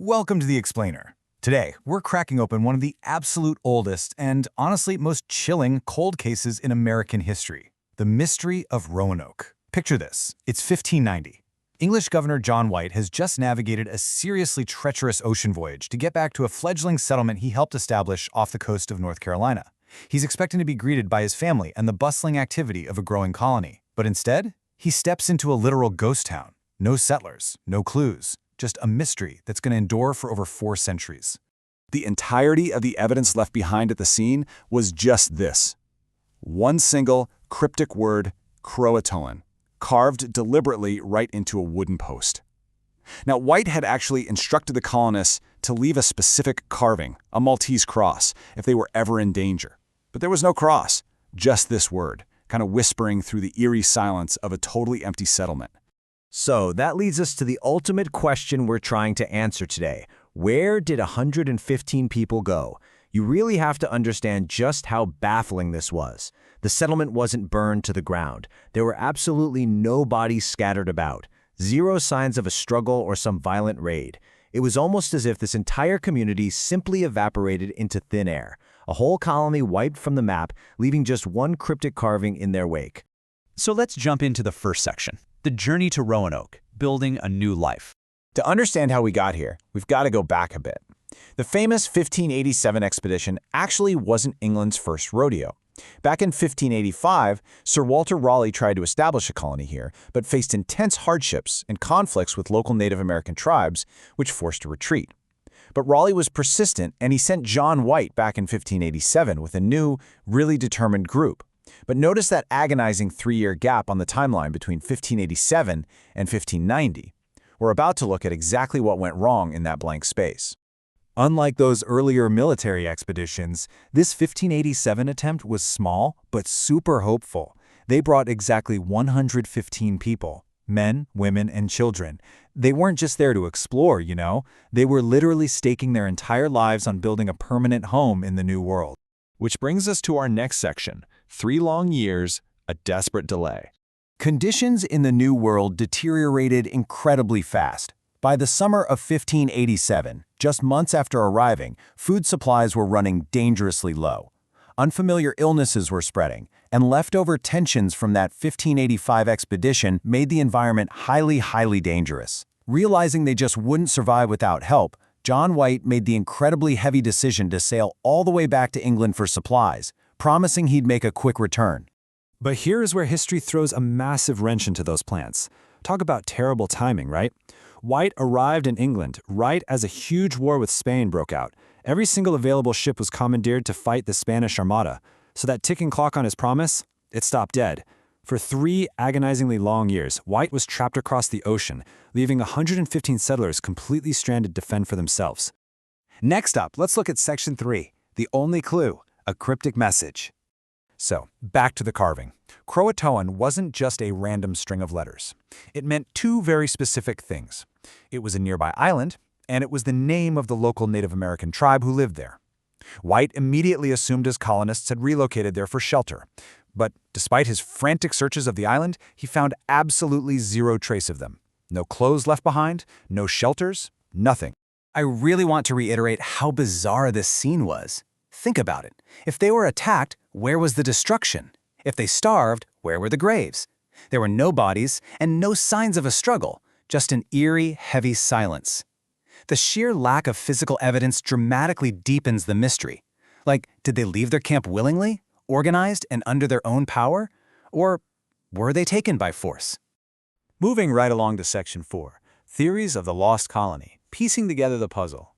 Welcome to The Explainer. Today, we're cracking open one of the absolute oldest and, honestly, most chilling cold cases in American history. The mystery of Roanoke. Picture this. It's 1590. English Governor John White has just navigated a seriously treacherous ocean voyage to get back to a fledgling settlement he helped establish off the coast of North Carolina. He's expecting to be greeted by his family and the bustling activity of a growing colony. But instead, he steps into a literal ghost town. No settlers, no clues. Just a mystery that's going to endure for over 4 centuries. The entirety of the evidence left behind at the scene was just this. One single, cryptic word, Croatoan, carved deliberately right into a wooden post. Now, White had actually instructed the colonists to leave a specific carving, a Maltese cross, if they were ever in danger. But there was no cross, just this word, kind of whispering through the eerie silence of a totally empty settlement. So that leads us to the ultimate question we're trying to answer today. Where did 115 people go? You really have to understand just how baffling this was. The settlement wasn't burned to the ground. There were absolutely no bodies scattered about. Zero signs of a struggle or some violent raid. It was almost as if this entire community simply evaporated into thin air. A whole colony wiped from the map, leaving just one cryptic carving in their wake. So let's jump into the first section. The journey to Roanoke, building a new life. To understand how we got here, we've got to go back a bit. The famous 1587 expedition actually wasn't England's first rodeo. Back in 1585, Sir Walter Raleigh tried to establish a colony here, but faced intense hardships and conflicts with local Native American tribes, which forced a retreat. But Raleigh was persistent, and he sent John White back in 1587 with a new, really determined group. But notice that agonizing 3-year gap on the timeline between 1587 and 1590. We're about to look at exactly what went wrong in that blank space. Unlike those earlier military expeditions, this 1587 attempt was small but super hopeful. They brought exactly 115 people, men, women, and children. They weren't just there to explore, you know. They were literally staking their entire lives on building a permanent home in the New World. Which brings us to our next section, 3 long years, a desperate delay. Conditions in the New World deteriorated incredibly fast. By the summer of 1587, just months after arriving, food supplies were running dangerously low. Unfamiliar illnesses were spreading, and leftover tensions from that 1585 expedition made the environment highly dangerous. Realizing they just wouldn't survive without help, John White made the incredibly heavy decision to sail all the way back to England for supplies, promising he'd make a quick return. But here is where history throws a massive wrench into those plans. Talk about terrible timing, right? White arrived in England right as a huge war with Spain broke out. Every single available ship was commandeered to fight the Spanish Armada. So that ticking clock on his promise, it stopped dead. For 3 agonizingly long years, White was trapped across the ocean, leaving 115 settlers completely stranded to fend for themselves. Next up, let's look at Section 3, the only clue, a cryptic message. So, back to the carving. Croatoan wasn't just a random string of letters. It meant 2 very specific things. It was a nearby island, and it was the name of the local Native American tribe who lived there. White immediately assumed his colonists had relocated there for shelter. But despite his frantic searches of the island, he found absolutely zero trace of them. No clothes left behind, no shelters, nothing. I really want to reiterate how bizarre this scene was. Think about it. If they were attacked, where was the destruction? If they starved, where were the graves? There were no bodies and no signs of a struggle, just an eerie, heavy silence. The sheer lack of physical evidence dramatically deepens the mystery. Like, did they leave their camp willingly? Organized and under their own power? Or were they taken by force? Moving right along to Section 4, Theories of the Lost Colony, piecing together the puzzle.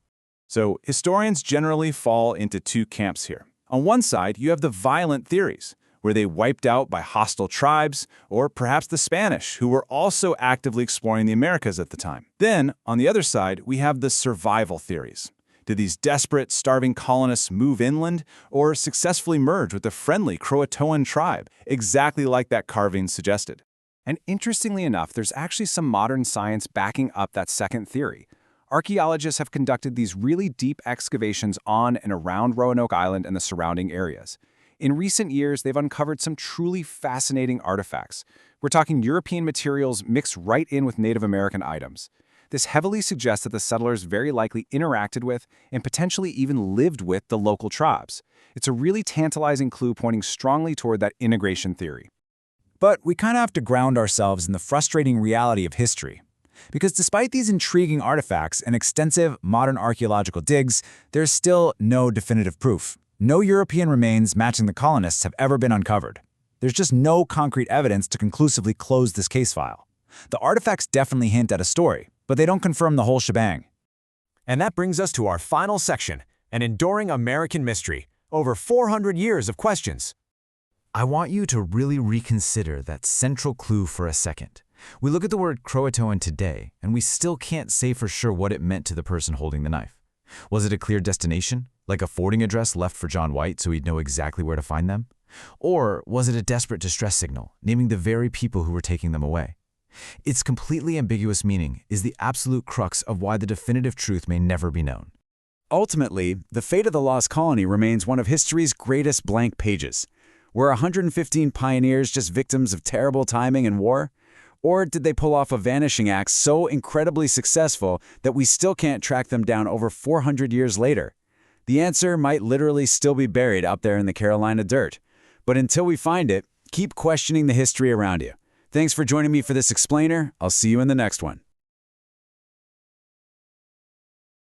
So, historians generally fall into 2 camps here. On one side, you have the violent theories, where they wiped out by hostile tribes, or perhaps the Spanish, who were also actively exploring the Americas at the time. Then, on the other side, we have the survival theories. Did these desperate, starving colonists move inland or successfully merge with the friendly Croatoan tribe, exactly like that carving suggested? And interestingly enough, there's actually some modern science backing up that second theory. Archaeologists have conducted these really deep excavations on and around Roanoke Island and the surrounding areas. In recent years, they've uncovered some truly fascinating artifacts. We're talking European materials mixed right in with Native American items. This heavily suggests that the settlers very likely interacted with and potentially even lived with the local tribes. It's a really tantalizing clue pointing strongly toward that integration theory. But we kind of have to ground ourselves in the frustrating reality of history. Because despite these intriguing artifacts and extensive modern archaeological digs, there's still no definitive proof. No European remains matching the colonists have ever been uncovered. There's just no concrete evidence to conclusively close this case file. The artifacts definitely hint at a story, but they don't confirm the whole shebang. And that brings us to our final section, an enduring American mystery, over 400 years of questions. I want you to really reconsider that central clue for a second. We look at the word Croatoan today, and we still can't say for sure what it meant to the person holding the knife. Was it a clear destination, like a forwarding address left for John White so he'd know exactly where to find them? Or was it a desperate distress signal, naming the very people who were taking them away? Its completely ambiguous meaning is the absolute crux of why the definitive truth may never be known. Ultimately, the fate of the lost colony remains one of history's greatest blank pages. Were 115 pioneers just victims of terrible timing and war? Or did they pull off a vanishing act so incredibly successful that we still can't track them down over 400 years later? The answer might literally still be buried out there in the Carolina dirt. But until we find it, keep questioning the history around you. Thanks for joining me for this explainer. I'll see you in the next one.